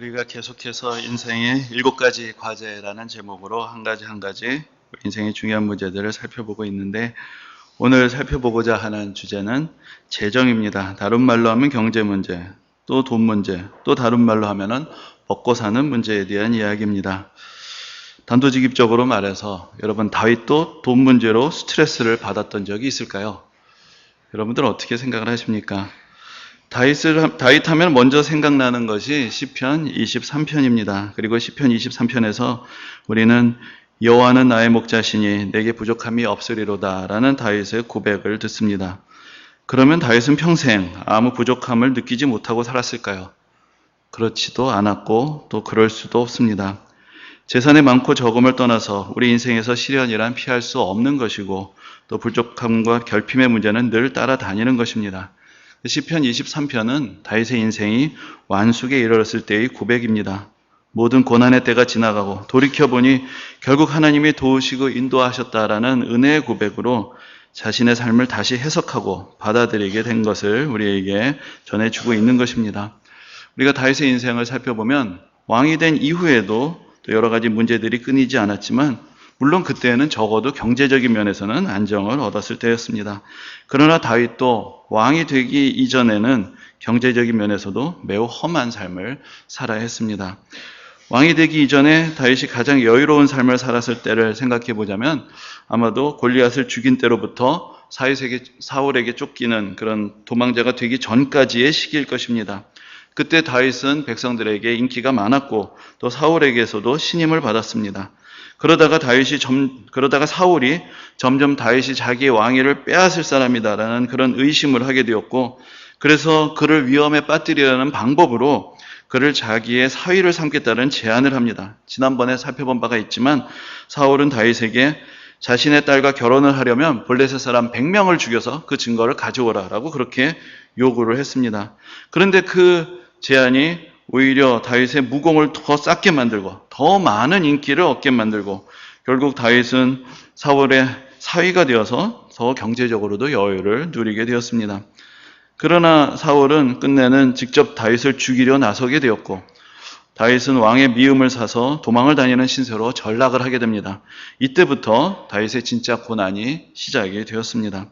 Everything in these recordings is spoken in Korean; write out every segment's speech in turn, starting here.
우리가 계속해서 인생의 7가지 과제라는 제목으로 한 가지 인생의 중요한 문제들을 살펴보고 있는데, 오늘 살펴보고자 하는 주제는 재정입니다. 다른 말로 하면 경제 문제, 또 돈 문제, 또 다른 말로 하면은 먹고 사는 문제에 대한 이야기입니다. 단도직입적으로 말해서 여러분, 다윗도 돈 문제로 스트레스를 받았던 적이 있을까요? 여러분들 어떻게 생각을 하십니까? 다윗 하면 먼저 생각나는 것이 시편 23편입니다. 그리고 시편 23편에서 우리는 여호와는 나의 목자시니 내게 부족함이 없으리로다 라는 다윗의 고백을 듣습니다. 그러면 다윗은 평생 아무 부족함을 느끼지 못하고 살았을까요? 그렇지도 않았고 또 그럴 수도 없습니다. 재산의 많고 적음을 떠나서 우리 인생에서 시련이란 피할 수 없는 것이고, 또 부족함과 결핍의 문제는 늘 따라다니는 것입니다. 시편 23편은 다윗의 인생이 완숙에 이르렀을 때의 고백입니다. 모든 고난의 때가 지나가고 돌이켜보니 결국 하나님이 도우시고 인도하셨다라는 은혜의 고백으로 자신의 삶을 다시 해석하고 받아들이게 된 것을 우리에게 전해주고 있는 것입니다. 우리가 다윗의 인생을 살펴보면 왕이 된 이후에도 또 여러 가지 문제들이 끊이지 않았지만, 물론 그때는 적어도 경제적인 면에서는 안정을 얻었을 때였습니다. 그러나 다윗도 왕이 되기 이전에는 경제적인 면에서도 매우 험한 삶을 살아야 했습니다. 왕이 되기 이전에 다윗이 가장 여유로운 삶을 살았을 때를 생각해 보자면, 아마도 골리앗을 죽인 때로부터 사울에게 쫓기는 그런 도망자가 되기 전까지의 시기일 것입니다. 그때 다윗은 백성들에게 인기가 많았고 또 사울에게서도 신임을 받았습니다. 그러다가 사울이 점점 다윗이 자기의 왕위를 빼앗을 사람이다라는 그런 의심을 하게 되었고, 그래서 그를 위험에 빠뜨리려는 방법으로 그를 자기의 사위를 삼겠다는 제안을 합니다. 지난번에 살펴본 바가 있지만, 사울은 다윗에게 자신의 딸과 결혼을 하려면 블레셋 사람 100명을 죽여서 그 증거를 가져오라라고 그렇게 요구를 했습니다. 그런데 그 제안이 오히려 다윗의 무공을 더 쌓게 만들고 더 많은 인기를 얻게 만들고, 결국 다윗은 사울의 사위가 되어서 더 경제적으로도 여유를 누리게 되었습니다. 그러나 사울은 끝내는 직접 다윗을 죽이려 나서게 되었고, 다윗은 왕의 미움을 사서 도망을 다니는 신세로 전락을 하게 됩니다. 이때부터 다윗의 진짜 고난이 시작이 되었습니다.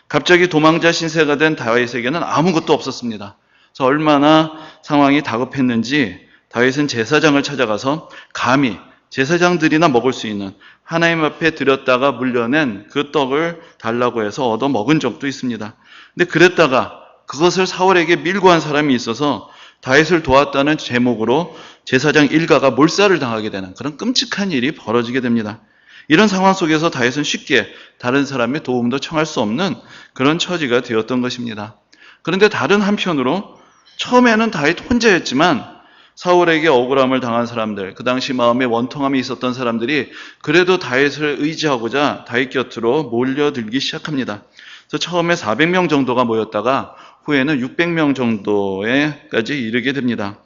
갑자기 도망자 신세가 된 다윗에게는 아무것도 없었습니다. 그래서 얼마나 상황이 다급했는지 다윗은 제사장을 찾아가서 감히 제사장들이나 먹을 수 있는 하나님 앞에 드렸다가 물려낸 그 떡을 달라고 해서 얻어 먹은 적도 있습니다. 근데 그랬다가 그것을 사울에게 밀고 한 사람이 있어서 다윗을 도왔다는 제목으로 제사장 일가가 몰살을 당하게 되는 그런 끔찍한 일이 벌어지게 됩니다. 이런 상황 속에서 다윗은 쉽게 다른 사람의 도움도 청할 수 없는 그런 처지가 되었던 것입니다. 그런데 다른 한편으로 처음에는 다윗 혼자였지만 사울에게 억울함을 당한 사람들, 그 당시 마음에 원통함이 있었던 사람들이 그래도 다윗을 의지하고자 다윗 곁으로 몰려들기 시작합니다. 그래서 처음에 400명 정도가 모였다가 후에는 600명 정도에까지 이르게 됩니다.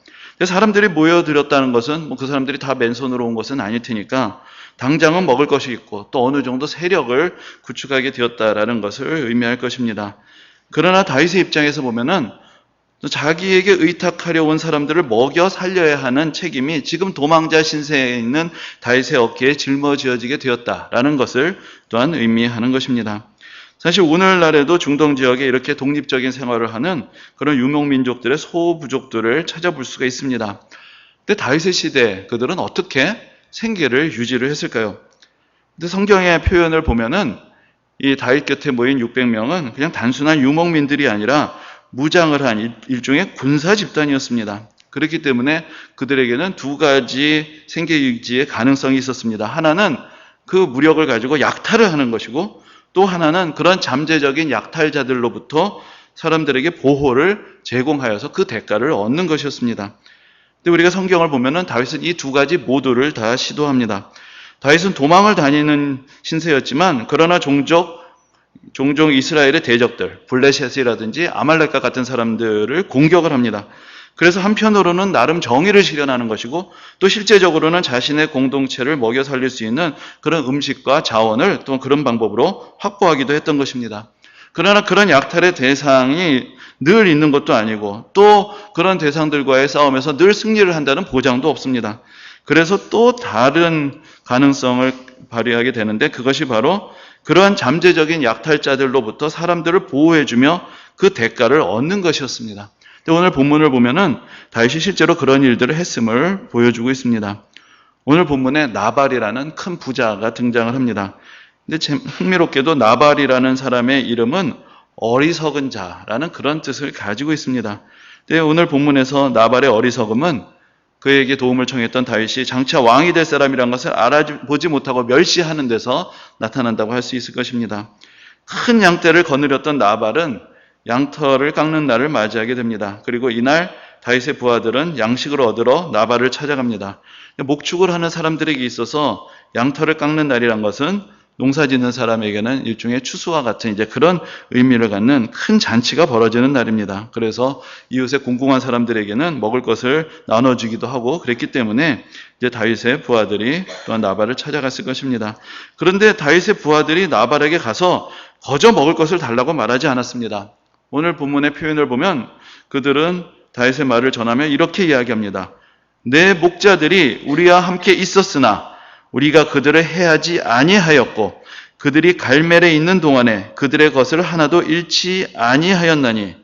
사람들이 모여들었다는 것은 그 사람들이 다 맨손으로 온 것은 아닐 테니까 당장은 먹을 것이 있고 또 어느 정도 세력을 구축하게 되었다라는 것을 의미할 것입니다. 그러나 다윗의 입장에서 보면은 자기에게 의탁하려 온 사람들을 먹여 살려야 하는 책임이 지금 도망자 신세에 있는 다윗의 어깨에 짊어지어지게 되었다라는 것을 또한 의미하는 것입니다. 사실 오늘날에도 중동 지역에 이렇게 독립적인 생활을 하는 그런 유목민족들의 소부족들을 찾아볼 수가 있습니다. 근데 다윗의 시대 그들은 어떻게 생계를 유지를 했을까요? 근데 성경의 표현을 보면은 이 다윗 곁에 모인 600명은 그냥 단순한 유목민들이 아니라 무장을 한 일종의 군사 집단이었습니다. 그렇기 때문에 그들에게는 두 가지 생계 유지의 가능성이 있었습니다. 하나는 그 무력을 가지고 약탈을 하는 것이고, 또 하나는 그런 잠재적인 약탈자들로부터 사람들에게 보호를 제공하여서 그 대가를 얻는 것이었습니다. 근데 우리가 성경을 보면은 다윗은 이 두 가지 모두를 다 시도합니다. 다윗은 도망을 다니는 신세였지만, 그러나 종종 이스라엘의 대적들, 블레셋이라든지 아말렉과 같은 사람들을 공격을 합니다. 그래서 한편으로는 나름 정의를 실현하는 것이고, 또 실제적으로는 자신의 공동체를 먹여 살릴 수 있는 그런 음식과 자원을 또 그런 방법으로 확보하기도 했던 것입니다. 그러나 그런 약탈의 대상이 늘 있는 것도 아니고 또 그런 대상들과의 싸움에서 늘 승리를 한다는 보장도 없습니다. 그래서 또 다른 가능성을 발휘하게 되는데 그것이 바로 그러한 잠재적인 약탈자들로부터 사람들을 보호해주며 그 대가를 얻는 것이었습니다. 근데 오늘 본문을 보면은 다윗이 실제로 그런 일들을 했음을 보여주고 있습니다. 오늘 본문에 나발이라는 큰 부자가 등장을 합니다. 근데 흥미롭게도 나발이라는 사람의 이름은 어리석은 자라는 그런 뜻을 가지고 있습니다. 근데 오늘 본문에서 나발의 어리석음은 그에게 도움을 청했던 다윗이 장차 왕이 될 사람이라는 것을 알아보지 못하고 멸시하는 데서 나타난다고 할 수 있을 것입니다. 큰 양떼를 거느렸던 나발은 양털을 깎는 날을 맞이하게 됩니다. 그리고 이날 다윗의 부하들은 양식을 얻으러 나발을 찾아갑니다. 목축을 하는 사람들에게 있어서 양털을 깎는 날이란 것은 농사 짓는 사람에게는 일종의 추수와 같은 이제 그런 의미를 갖는 큰 잔치가 벌어지는 날입니다. 그래서 이웃에 공공한 사람들에게는 먹을 것을 나눠주기도 하고 그랬기 때문에 이제 다윗의 부하들이 또한 나발을 찾아갔을 것입니다. 그런데 다윗의 부하들이 나발에게 가서 거저 먹을 것을 달라고 말하지 않았습니다. 오늘 본문의 표현을 보면 그들은 다윗의 말을 전하며 이렇게 이야기합니다. 내 목자들이 우리와 함께 있었으나 우리가 그들을 해하지 아니하였고 그들이 갈멜에 있는 동안에 그들의 것을 하나도 잃지 아니하였나니.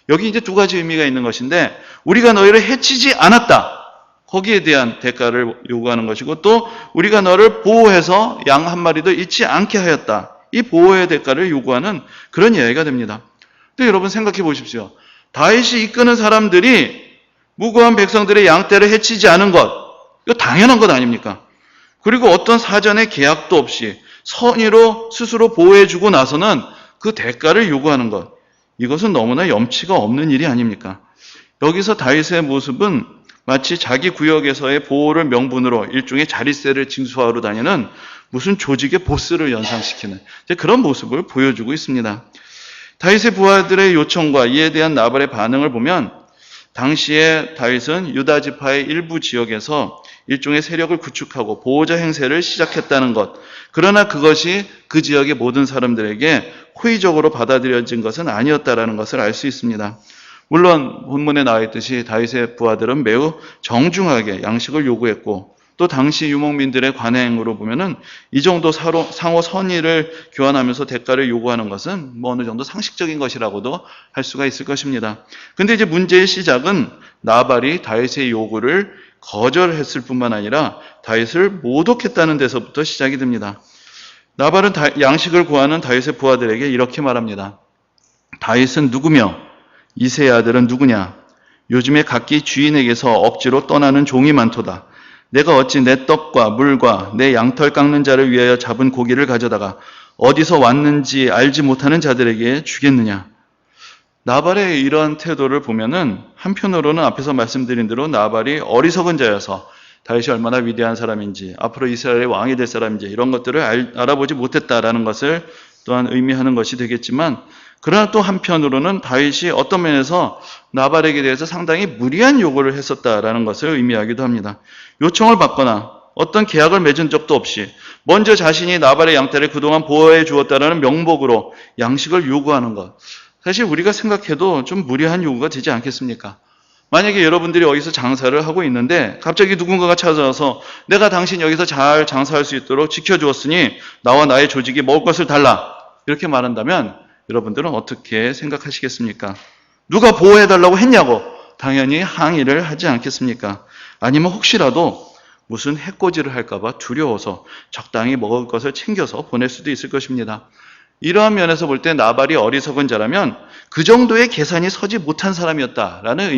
여기 이제 두 가지 의미가 있는 것인데 우리가 너희를 해치지 않았다. 거기에 대한 대가를 요구하는 것이고 또 우리가 너를 보호해서 양 한 마리도 잃지 않게 하였다. 이 보호의 대가를 요구하는 그런 이야기가 됩니다. 근데 여러분 생각해 보십시오. 다윗이 이끄는 사람들이 무고한 백성들의 양떼를 해치지 않은 것, 이거 당연한 것 아닙니까? 그리고 어떤 사전의 계약도 없이 선의로 스스로 보호해주고 나서는 그 대가를 요구하는 것, 이것은 너무나 염치가 없는 일이 아닙니까? 여기서 다윗의 모습은 마치 자기 구역에서의 보호를 명분으로 일종의 자릿세를 징수하러 다니는 무슨 조직의 보스를 연상시키는 그런 모습을 보여주고 있습니다. 다윗의 부하들의 요청과 이에 대한 나발의 반응을 보면 당시에 다윗은 유다 지파의 일부 지역에서 일종의 세력을 구축하고 보호자 행세를 시작했다는 것. 그러나 그것이 그 지역의 모든 사람들에게 호의적으로 받아들여진 것은 아니었다라는 것을 알 수 있습니다. 물론 본문에 나와 있듯이 다윗의 부하들은 매우 정중하게 양식을 요구했고 또 당시 유목민들의 관행으로 보면은 이 정도 상호 선의를 교환하면서 대가를 요구하는 것은 어느 정도 상식적인 것이라고도 할 수가 있을 것입니다. 근데 이제 문제의 시작은 나발이 다윗의 요구를 거절했을 뿐만 아니라 다윗을 모독했다는 데서부터 시작이 됩니다. 나발은 양식을 구하는 다윗의 부하들에게 이렇게 말합니다. 다윗은 누구며 이새의 아들은 누구냐? 요즘에 각기 주인에게서 억지로 떠나는 종이 많도다. 내가 어찌 내 떡과 물과 내 양털 깎는 자를 위하여 잡은 고기를 가져다가 어디서 왔는지 알지 못하는 자들에게 주겠느냐? 나발의 이러한 태도를 보면은 한편으로는 앞에서 말씀드린 대로 나발이 어리석은 자여서 다윗이 얼마나 위대한 사람인지 앞으로 이스라엘의 왕이 될 사람인지 이런 것들을 알아보지 못했다라는 것을 또한 의미하는 것이 되겠지만 그러나 또 한편으로는 다윗이 어떤 면에서 나발에게 대해서 상당히 무리한 요구를 했었다라는 것을 의미하기도 합니다. 요청을 받거나 어떤 계약을 맺은 적도 없이 먼저 자신이 나발의 양떼를 그동안 보호해 주었다라는 명목으로 양식을 요구하는 것. 사실 우리가 생각해도 좀 무리한 요구가 되지 않겠습니까? 만약에 여러분들이 어디서 장사를 하고 있는데 갑자기 누군가가 찾아와서 내가 당신 여기서 잘 장사할 수 있도록 지켜주었으니 나와 나의 조직이 먹을 것을 달라. 이렇게 말한다면 여러분들은 어떻게 생각하시겠습니까? 누가 보호해달라고 했냐고 당연히 항의를 하지 않겠습니까? 아니면 혹시라도 무슨 해코지를 할까봐 두려워서 적당히 먹을 것을 챙겨서 보낼 수도 있을 것입니다. 이러한 면에서 볼 때 나발이 어리석은 자라면 그 정도의 계산이 서지 못한 사람이었다라는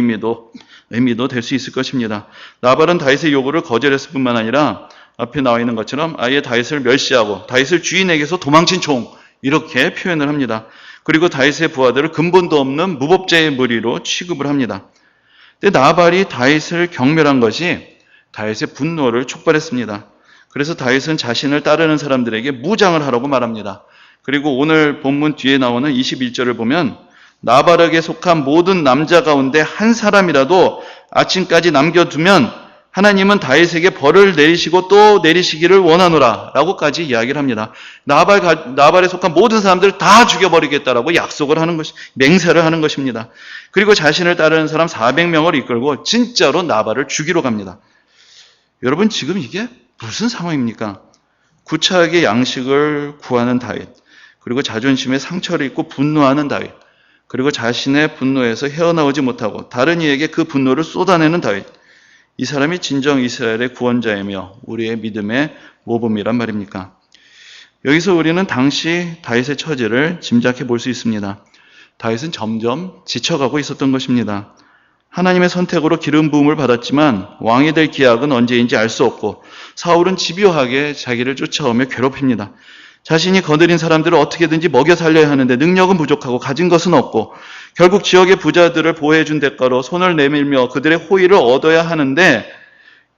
의미도 될 수 있을 것입니다. 나발은 다윗의 요구를 거절했을 뿐만 아니라 앞에 나와 있는 것처럼 아예 다윗을 멸시하고 다윗을 주인에게서 도망친 종 이렇게 표현을 합니다. 그리고 다윗의 부하들을 근본도 없는 무법자의 무리로 취급을 합니다. 근데 나발이 다윗을 경멸한 것이 다윗의 분노를 촉발했습니다. 그래서 다윗은 자신을 따르는 사람들에게 무장을 하라고 말합니다. 그리고 오늘 본문 뒤에 나오는 21절을 보면 나발에게 속한 모든 남자 가운데 한 사람이라도 아침까지 남겨두면 하나님은 다윗에게 벌을 내리시고 또 내리시기를 원하노라 라고까지 이야기를 합니다. 나발에 속한 모든 사람들을 다 죽여버리겠다라고 약속을 하는 것이, 맹세를 하는 것입니다. 그리고 자신을 따르는 사람 400명을 이끌고 진짜로 나발을 죽이러 갑니다. 여러분, 지금 이게 무슨 상황입니까? 구차하게 양식을 구하는 다윗, 그리고 자존심에 상처를 입고 분노하는 다윗, 그리고 자신의 분노에서 헤어나오지 못하고 다른 이에게 그 분노를 쏟아내는 다윗. 이 사람이 진정 이스라엘의 구원자이며 우리의 믿음의 모범이란 말입니까? 여기서 우리는 당시 다윗의 처지를 짐작해 볼 수 있습니다. 다윗은 점점 지쳐가고 있었던 것입니다. 하나님의 선택으로 기름 부음을 받았지만 왕이 될 기약은 언제인지 알 수 없고 사울은 집요하게 자기를 쫓아오며 괴롭힙니다. 자신이 거느린 사람들을 어떻게든지 먹여 살려야 하는데 능력은 부족하고 가진 것은 없고 결국 지역의 부자들을 보호해준 대가로 손을 내밀며 그들의 호의를 얻어야 하는데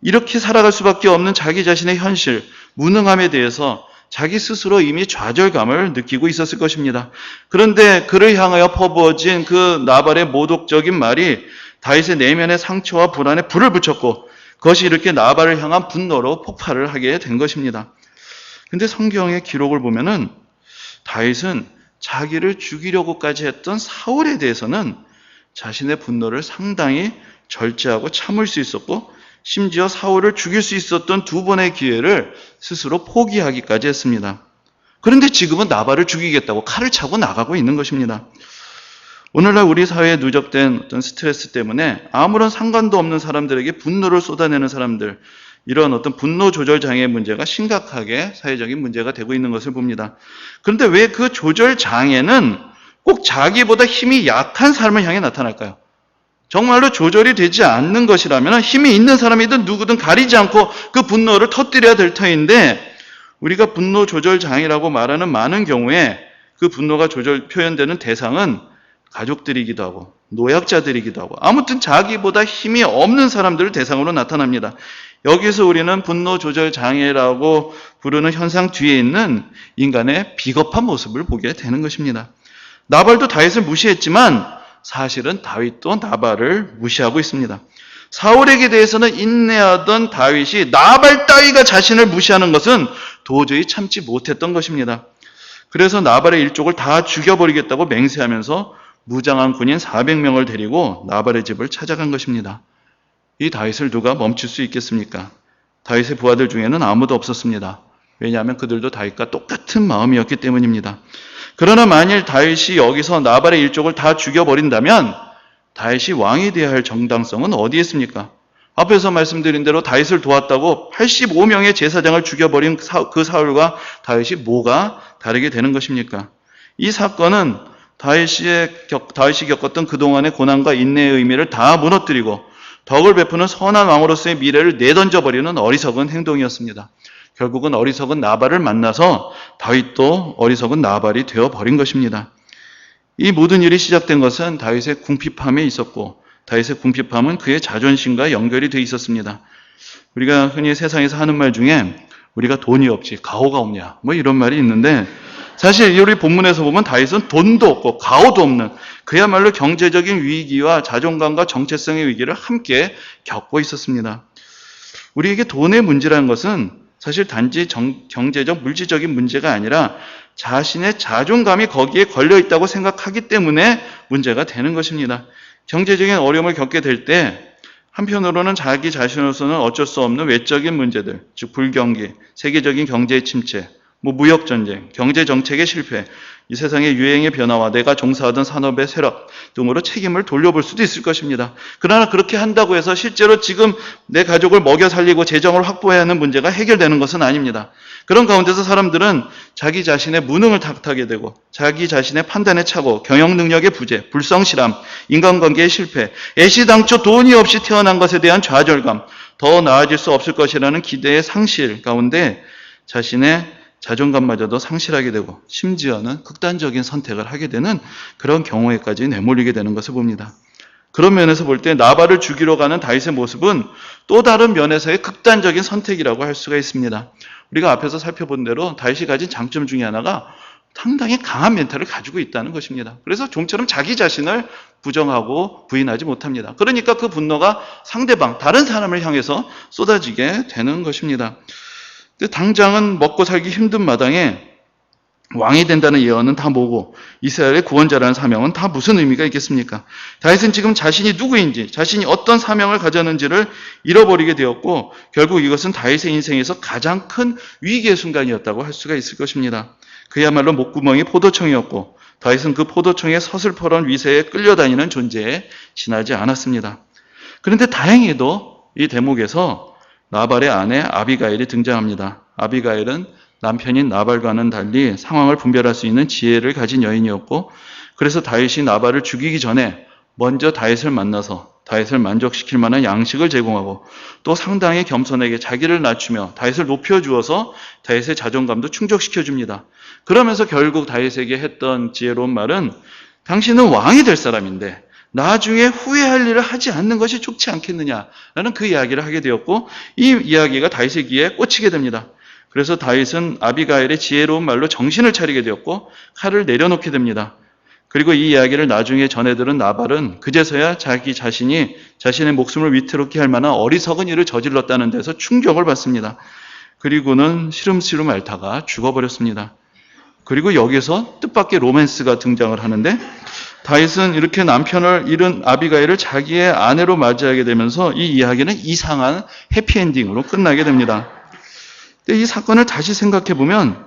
이렇게 살아갈 수밖에 없는 자기 자신의 현실, 무능함에 대해서 자기 스스로 이미 좌절감을 느끼고 있었을 것입니다. 그런데 그를 향하여 퍼부어진 그 나발의 모독적인 말이 다윗의 내면의 상처와 불안에 불을 붙였고 그것이 이렇게 나발을 향한 분노로 폭발을 하게 된 것입니다. 근데 성경의 기록을 보면은 다윗은 자기를 죽이려고까지 했던 사울에 대해서는 자신의 분노를 상당히 절제하고 참을 수 있었고 심지어 사울을 죽일 수 있었던 두 번의 기회를 스스로 포기하기까지 했습니다. 그런데 지금은 나발을 죽이겠다고 칼을 차고 나가고 있는 것입니다. 오늘날 우리 사회에 누적된 어떤 스트레스 때문에 아무런 상관도 없는 사람들에게 분노를 쏟아내는 사람들, 이런 어떤 분노 조절 장애 문제가 심각하게 사회적인 문제가 되고 있는 것을 봅니다. 그런데 왜 그 조절 장애는 꼭 자기보다 힘이 약한 사람을 향해 나타날까요? 정말로 조절이 되지 않는 것이라면 힘이 있는 사람이든 누구든 가리지 않고 그 분노를 터뜨려야 될 터인데 우리가 분노 조절 장애라고 말하는 많은 경우에 그 분노가 표현되는 대상은 가족들이기도 하고 노약자들이기도 하고 아무튼 자기보다 힘이 없는 사람들을 대상으로 나타납니다. 여기서 우리는 분노 조절 장애라고 부르는 현상 뒤에 있는 인간의 비겁한 모습을 보게 되는 것입니다. 나발도 다윗을 무시했지만 사실은 다윗도 나발을 무시하고 있습니다. 사울에게 대해서는 인내하던 다윗이 나발 따위가 자신을 무시하는 것은 도저히 참지 못했던 것입니다. 그래서 나발의 일족을 다 죽여버리겠다고 맹세하면서 무장한 군인 400명을 데리고 나발의 집을 찾아간 것입니다. 이 다윗을 누가 멈출 수 있겠습니까? 다윗의 부하들 중에는 아무도 없었습니다. 왜냐하면 그들도 다윗과 똑같은 마음이었기 때문입니다. 그러나 만일 다윗이 여기서 나발의 일족을 다 죽여버린다면 다윗이 왕이 되어야 할 정당성은 어디에 있습니까? 앞에서 말씀드린 대로 다윗을 도왔다고 85명의 제사장을 죽여버린 그 사울과 다윗이 뭐가 다르게 되는 것입니까? 이 사건은 다윗이 겪었던 그동안의 고난과 인내의 의미를 다 무너뜨리고 덕을 베푸는 선한 왕으로서의 미래를 내던져버리는 어리석은 행동이었습니다. 결국은 어리석은 나발을 만나서 다윗도 어리석은 나발이 되어버린 것입니다. 이 모든 일이 시작된 것은 다윗의 궁핍함에 있었고 다윗의 궁핍함은 그의 자존심과 연결이 되어 있었습니다. 우리가 흔히 세상에서 하는 말 중에 우리가 돈이 없지 가오가 없냐 뭐 이런 말이 있는데 사실 우리 본문에서 보면 다윗은 돈도 없고 가오도 없는 그야말로 경제적인 위기와 자존감과 정체성의 위기를 함께 겪고 있었습니다. 우리에게 돈의 문제라는 것은 사실 단지 경제적 물질적인 문제가 아니라 자신의 자존감이 거기에 걸려 있다고 생각하기 때문에 문제가 되는 것입니다. 경제적인 어려움을 겪게 될 때 한편으로는 자기 자신으로서는 어쩔 수 없는 외적인 문제들, 즉 불경기, 세계적인 경제의 침체, 무역전쟁, 경제정책의 실패, 이 세상의 유행의 변화와 내가 종사하던 산업의 쇠락 등으로 책임을 돌려볼 수도 있을 것입니다. 그러나 그렇게 한다고 해서 실제로 지금 내 가족을 먹여 살리고 재정을 확보해야 하는 문제가 해결되는 것은 아닙니다. 그런 가운데서 사람들은 자기 자신의 무능을 탓하게 되고 자기 자신의 판단의 착오, 경영 능력의 부재, 불성실함, 인간관계의 실패, 애시당초 돈이 없이 태어난 것에 대한 좌절감, 더 나아질 수 없을 것이라는 기대의 상실 가운데 자신의 자존감마저도 상실하게 되고 심지어는 극단적인 선택을 하게 되는 그런 경우에까지 내몰리게 되는 것을 봅니다. 그런 면에서 볼 때 나발을 죽이러 가는 다윗의 모습은 또 다른 면에서의 극단적인 선택이라고 할 수가 있습니다. 우리가 앞에서 살펴본 대로 다윗이 가진 장점 중에 하나가 상당히 강한 멘탈을 가지고 있다는 것입니다. 그래서 좀처럼 자기 자신을 부정하고 부인하지 못합니다. 그러니까 그 분노가 상대방, 다른 사람을 향해서 쏟아지게 되는 것입니다. 근데 당장은 먹고 살기 힘든 마당에 왕이 된다는 예언은 다 뭐고 이스라엘의 구원자라는 사명은 다 무슨 의미가 있겠습니까? 다윗은 지금 자신이 누구인지, 자신이 어떤 사명을 가졌는지를 잃어버리게 되었고 결국 이것은 다윗의 인생에서 가장 큰 위기의 순간이었다고 할 수가 있을 것입니다. 그야말로 목구멍이 포도청이었고 다윗은 그 포도청의 서슬퍼런 위세에 끌려다니는 존재에 지나지 않았습니다. 그런데 다행히도 이 대목에서 나발의 아내 아비가일이 등장합니다. 아비가일은 남편인 나발과는 달리 상황을 분별할 수 있는 지혜를 가진 여인이었고 그래서 다윗이 나발을 죽이기 전에 먼저 다윗을 만나서 다윗을 만족시킬 만한 양식을 제공하고 또 상당히 겸손하게 자기를 낮추며 다윗을 높여주어서 다윗의 자존감도 충족시켜 줍니다. 그러면서 결국 다윗에게 했던 지혜로운 말은 당신은 왕이 될 사람인데 나중에 후회할 일을 하지 않는 것이 좋지 않겠느냐라는 그 이야기를 하게 되었고 이 이야기가 다윗의 귀에 꽂히게 됩니다. 그래서 다윗은 아비가일의 지혜로운 말로 정신을 차리게 되었고 칼을 내려놓게 됩니다. 그리고 이 이야기를 나중에 전해들은 나발은 그제서야 자기 자신이 자신의 목숨을 위태롭게 할 만한 어리석은 일을 저질렀다는 데서 충격을 받습니다. 그리고는 시름시름 앓다가 죽어버렸습니다. 그리고 여기서 뜻밖의 로맨스가 등장을 하는데 다윗은 이렇게 남편을 잃은 아비가일을 자기의 아내로 맞이하게 되면서 이 이야기는 이상한 해피엔딩으로 끝나게 됩니다. 이 사건을 다시 생각해 보면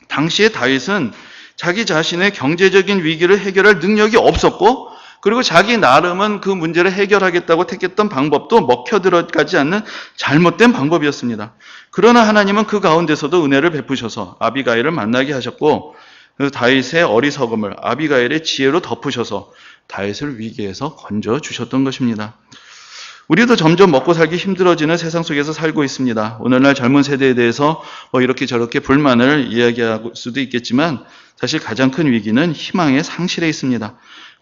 당시에 다윗은 자기 자신의 경제적인 위기를 해결할 능력이 없었고 그리고 자기 나름은 그 문제를 해결하겠다고 택했던 방법도 먹혀 들어가지 않는 잘못된 방법이었습니다. 그러나 하나님은 그 가운데서도 은혜를 베푸셔서 아비가일을 만나게 하셨고 그 다윗의 어리석음을 아비가일의 지혜로 덮으셔서 다윗을 위기에서 건져주셨던 것입니다. 우리도 점점 먹고 살기 힘들어지는 세상 속에서 살고 있습니다. 오늘날 젊은 세대에 대해서 이렇게 저렇게 불만을 이야기할 수도 있겠지만 사실 가장 큰 위기는 희망의 상실에 있습니다.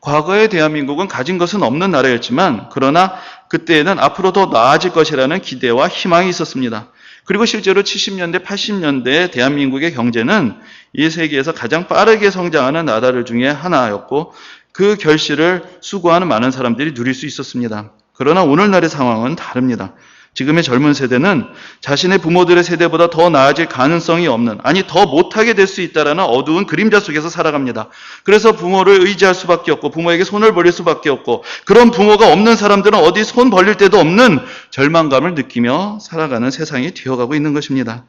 과거의 대한민국은 가진 것은 없는 나라였지만 그러나 그때에는 앞으로 더 나아질 것이라는 기대와 희망이 있었습니다. 그리고 실제로 70년대, 80년대 대한민국의 경제는 이 세계에서 가장 빠르게 성장하는 나라들 중에 하나였고 그 결실을 수고하는 많은 사람들이 누릴 수 있었습니다. 그러나 오늘날의 상황은 다릅니다. 지금의 젊은 세대는 자신의 부모들의 세대보다 더 나아질 가능성이 없는, 아니 더 못하게 될 수 있다라는 어두운 그림자 속에서 살아갑니다. 그래서 부모를 의지할 수밖에 없고 부모에게 손을 벌릴 수밖에 없고 그런 부모가 없는 사람들은 어디 손 벌릴 데도 없는 절망감을 느끼며 살아가는 세상이 되어가고 있는 것입니다.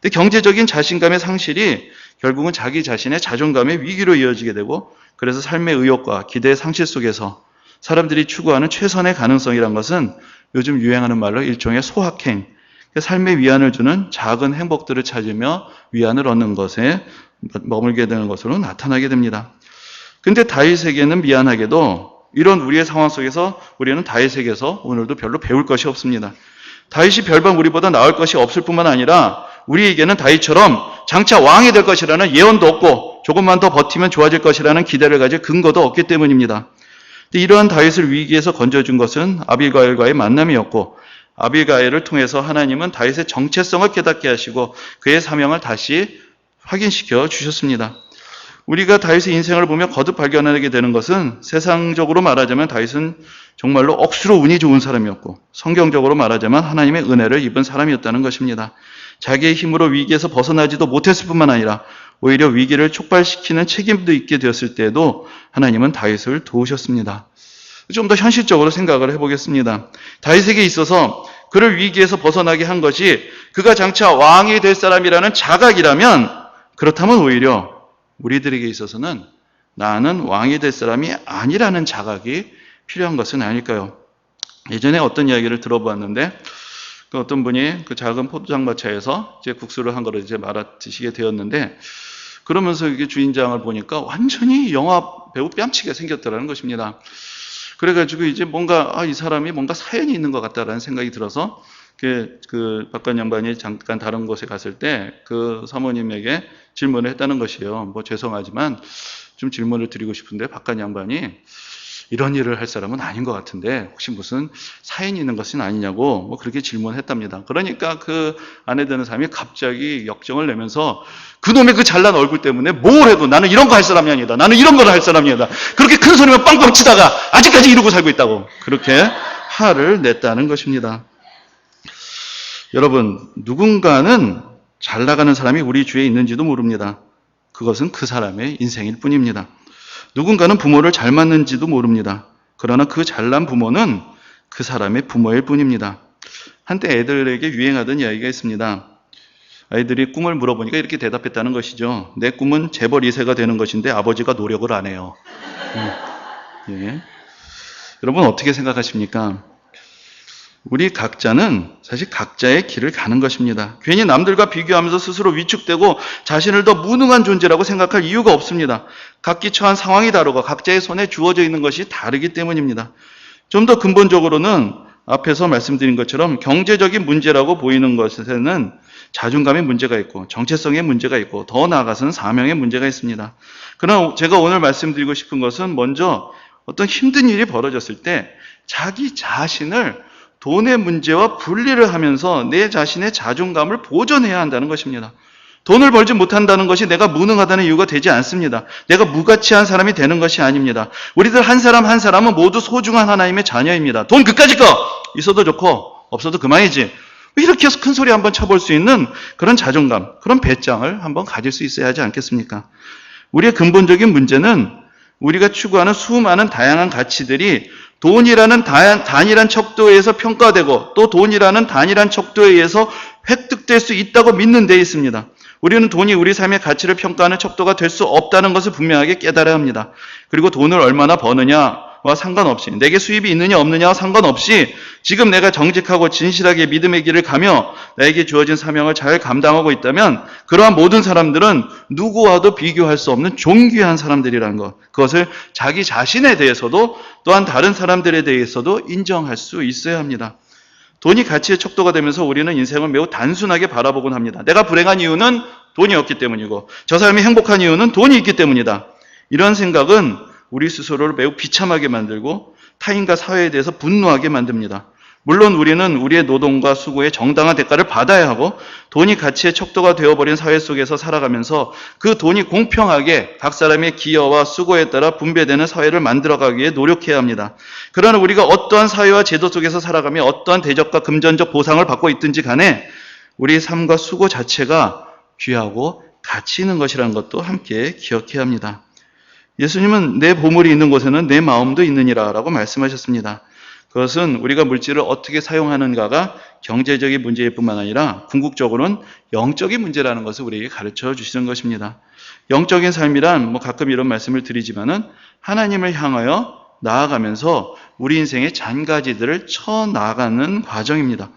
근데 경제적인 자신감의 상실이 결국은 자기 자신의 자존감의 위기로 이어지게 되고 그래서 삶의 의욕과 기대의 상실 속에서 사람들이 추구하는 최선의 가능성이란 것은 요즘 유행하는 말로 일종의 소확행, 삶의 위안을 주는 작은 행복들을 찾으며 위안을 얻는 것에 머물게 되는 것으로 나타나게 됩니다. 근데 다윗에게는 미안하게도 이런 우리의 상황 속에서 우리는 다윗에게서 오늘도 별로 배울 것이 없습니다. 다윗이 별반 우리보다 나을 것이 없을 뿐만 아니라 우리에게는 다윗처럼 장차 왕이 될 것이라는 예언도 없고 조금만 더 버티면 좋아질 것이라는 기대를 가질 근거도 없기 때문입니다. 이러한 다윗을 위기에서 건져준 것은 아비가일과의 만남이었고 아비가일을 통해서 하나님은 다윗의 정체성을 깨닫게 하시고 그의 사명을 다시 확인시켜 주셨습니다. 우리가 다윗의 인생을 보며 거듭 발견하게 되는 것은 세상적으로 말하자면 다윗은 정말로 억수로 운이 좋은 사람이었고 성경적으로 말하자면 하나님의 은혜를 입은 사람이었다는 것입니다. 자기의 힘으로 위기에서 벗어나지도 못했을 뿐만 아니라 오히려 위기를 촉발시키는 책임도 있게 되었을 때에도 하나님은 다윗을 도우셨습니다. 좀 더 현실적으로 생각을 해보겠습니다. 다윗에게 있어서 그를 위기에서 벗어나게 한 것이 그가 장차 왕이 될 사람이라는 자각이라면 그렇다면 오히려 우리들에게 있어서는 나는 왕이 될 사람이 아니라는 자각이 필요한 것은 아닐까요? 예전에 어떤 이야기를 들어봤는데 어떤 분이 그 작은 포도장마차에서 이제 국수를 한 그릇 이제 말아 드시게 되었는데 그러면서 이게 주인장을 보니까 완전히 영화 배우 뺨치게 생겼더라는 것입니다. 그래가지고 이제 뭔가 이 사람이 뭔가 사연이 있는 것 같다라는 생각이 들어서 그 박관 양반이 잠깐 다른 곳에 갔을 때 그 사모님에게 질문을 했다는 것이에요. 뭐 죄송하지만 좀 질문을 드리고 싶은데 박관 양반이 이런 일을 할 사람은 아닌 것 같은데 혹시 무슨 사연이 있는 것은 아니냐고 뭐 그렇게 질문했답니다. 그러니까 그 안에 드는 사람이 갑자기 역정을 내면서 그놈의 그 잘난 얼굴 때문에 뭘 해도 나는 이런 거 할 사람이 아니다. 나는 이런 걸 할 사람이 아니다. 그렇게 큰 소리만 빵빵 치다가 아직까지 이러고 살고 있다고 그렇게 화를 냈다는 것입니다. 여러분, 누군가는 잘 나가는 사람이 우리 주위에 있는지도 모릅니다. 그것은 그 사람의 인생일 뿐입니다. 누군가는 부모를 잘 맞는지도 모릅니다. 그러나 그 잘난 부모는 그 사람의 부모일 뿐입니다. 한때 애들에게 유행하던 이야기가 있습니다. 아이들이 꿈을 물어보니까 이렇게 대답했다는 것이죠. 내 꿈은 재벌 2세가 되는 것인데 아버지가 노력을 안 해요. 예. 여러분 어떻게 생각하십니까? 우리 각자는 사실 각자의 길을 가는 것입니다. 괜히 남들과 비교하면서 스스로 위축되고 자신을 더 무능한 존재라고 생각할 이유가 없습니다. 각기 처한 상황이 다르고 각자의 손에 주어져 있는 것이 다르기 때문입니다. 좀 더 근본적으로는 앞에서 말씀드린 것처럼 경제적인 문제라고 보이는 것에는 자존감의 문제가 있고 정체성의 문제가 있고 더 나아가서는 사명의 문제가 있습니다. 그러나 제가 오늘 말씀드리고 싶은 것은 먼저 어떤 힘든 일이 벌어졌을 때 자기 자신을 돈의 문제와 분리를 하면서 내 자신의 자존감을 보존해야 한다는 것입니다. 돈을 벌지 못한다는 것이 내가 무능하다는 이유가 되지 않습니다. 내가 무가치한 사람이 되는 것이 아닙니다. 우리들 한 사람 한 사람은 모두 소중한 하나님의 자녀입니다. 돈 그까짓 거 있어도 좋고 없어도 그만이지. 이렇게 해서 큰 소리 한번 쳐볼 수 있는 그런 자존감, 그런 배짱을 한번 가질 수 있어야 하지 않겠습니까? 우리의 근본적인 문제는 우리가 추구하는 수많은 다양한 가치들이 돈이라는 단일한 척도에 의해서 평가되고 또 돈이라는 단일한 척도에 의해서 획득될 수 있다고 믿는 데 있습니다. 우리는 돈이 우리 삶의 가치를 평가하는 척도가 될 수 없다는 것을 분명하게 깨달아야 합니다. 그리고 돈을 얼마나 버느냐와 상관없이 내게 수입이 있느냐 없느냐와 상관없이 지금 내가 정직하고 진실하게 믿음의 길을 가며 나에게 주어진 사명을 잘 감당하고 있다면 그러한 모든 사람들은 누구와도 비교할 수 없는 존귀한 사람들이라는 것, 그것을 자기 자신에 대해서도 또한 다른 사람들에 대해서도 인정할 수 있어야 합니다. 돈이 가치의 척도가 되면서 우리는 인생을 매우 단순하게 바라보곤 합니다. 내가 불행한 이유는 돈이 없기 때문이고 저 사람이 행복한 이유는 돈이 있기 때문이다. 이런 생각은 우리 스스로를 매우 비참하게 만들고 타인과 사회에 대해서 분노하게 만듭니다. 물론 우리는 우리의 노동과 수고의 정당한 대가를 받아야 하고 돈이 가치의 척도가 되어버린 사회 속에서 살아가면서 그 돈이 공평하게 각 사람의 기여와 수고에 따라 분배되는 사회를 만들어가기 위해 노력해야 합니다. 그러나 우리가 어떠한 사회와 제도 속에서 살아가며 어떠한 대접과 금전적 보상을 받고 있든지 간에 우리의 삶과 수고 자체가 귀하고 가치 있는 것이라는 것도 함께 기억해야 합니다. 예수님은 내 보물이 있는 곳에는 내 마음도 있느니라 라고 말씀하셨습니다. 그것은 우리가 물질을 어떻게 사용하는가가 경제적인 문제일 뿐만 아니라 궁극적으로는 영적인 문제라는 것을 우리에게 가르쳐 주시는 것입니다. 영적인 삶이란 가끔 이런 말씀을 드리지만은 하나님을 향하여 나아가면서 우리 인생의 잔가지들을 쳐나가는 과정입니다.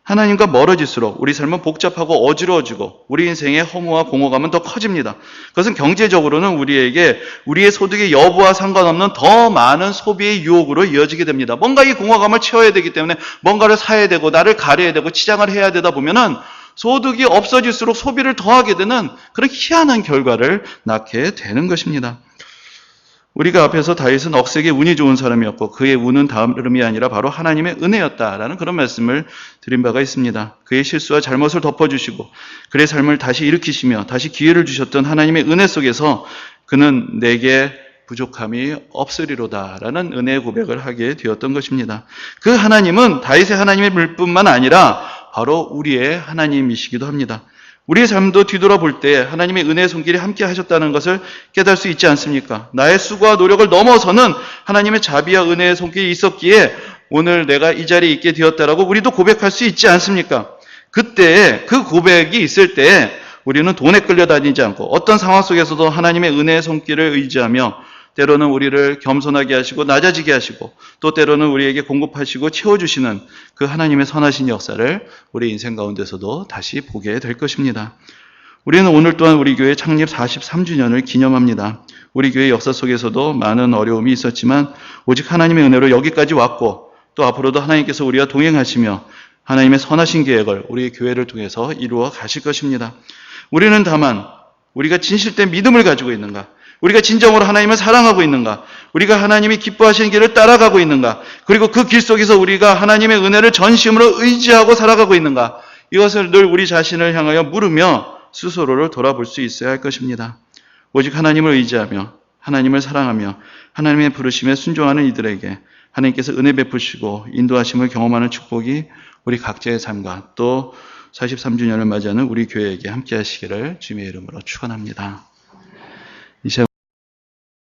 하나님과 멀어질수록 우리 삶은 복잡하고 어지러워지고 우리 인생의 허무와 공허감은 더 커집니다. 그것은 경제적으로는 우리에게 우리의 소득의 여부와 상관없는 더 많은 소비의 유혹으로 이어지게 됩니다. 뭔가 이 공허감을 채워야 되기 때문에 뭔가를 사야 되고 나를 가려야 되고 치장을 해야 되다 보면은 소득이 없어질수록 소비를 더하게 되는 그런 희한한 결과를 낳게 되는 것입니다. 우리가 앞에서 다윗은 억세게 운이 좋은 사람이었고 그의 운은 다름이 아니라 바로 하나님의 은혜였다라는 그런 말씀을 드린 바가 있습니다. 그의 실수와 잘못을 덮어주시고 그의 삶을 다시 일으키시며 다시 기회를 주셨던 하나님의 은혜 속에서 그는 내게 부족함이 없으리로다라는 은혜의 고백을 하게 되었던 것입니다. 그 하나님은 다윗의 하나님일 뿐만 아니라 바로 우리의 하나님이시기도 합니다. 우리의 삶도 뒤돌아볼 때 하나님의 은혜의 손길이 함께 하셨다는 것을 깨달을 수 있지 않습니까? 나의 수고와 노력을 넘어서는 하나님의 자비와 은혜의 손길이 있었기에 오늘 내가 이 자리에 있게 되었다라고 우리도 고백할 수 있지 않습니까? 그때 그 고백이 있을 때 우리는 돈에 끌려다니지 않고 어떤 상황 속에서도 하나님의 은혜의 손길을 의지하며 때로는 우리를 겸손하게 하시고 낮아지게 하시고 또 때로는 우리에게 공급하시고 채워주시는 그 하나님의 선하신 역사를 우리 인생 가운데서도 다시 보게 될 것입니다. 우리는 오늘 또한 우리 교회 창립 43주년을 기념합니다. 우리 교회 역사 속에서도 많은 어려움이 있었지만 오직 하나님의 은혜로 여기까지 왔고 또 앞으로도 하나님께서 우리와 동행하시며 하나님의 선하신 계획을 우리 교회를 통해서 이루어 가실 것입니다. 우리는 다만 우리가 진실된 믿음을 가지고 있는가, 우리가 진정으로 하나님을 사랑하고 있는가? 우리가 하나님이 기뻐하시는 길을 따라가고 있는가? 그리고 그 길 속에서 우리가 하나님의 은혜를 전심으로 의지하고 살아가고 있는가? 이것을 늘 우리 자신을 향하여 물으며 스스로를 돌아볼 수 있어야 할 것입니다. 오직 하나님을 의지하며 하나님을 사랑하며 하나님의 부르심에 순종하는 이들에게 하나님께서 은혜 베푸시고 인도하심을 경험하는 축복이 우리 각자의 삶과 또 43주년을 맞이하는 우리 교회에게 함께 하시기를 주님의 이름으로 축원합니다.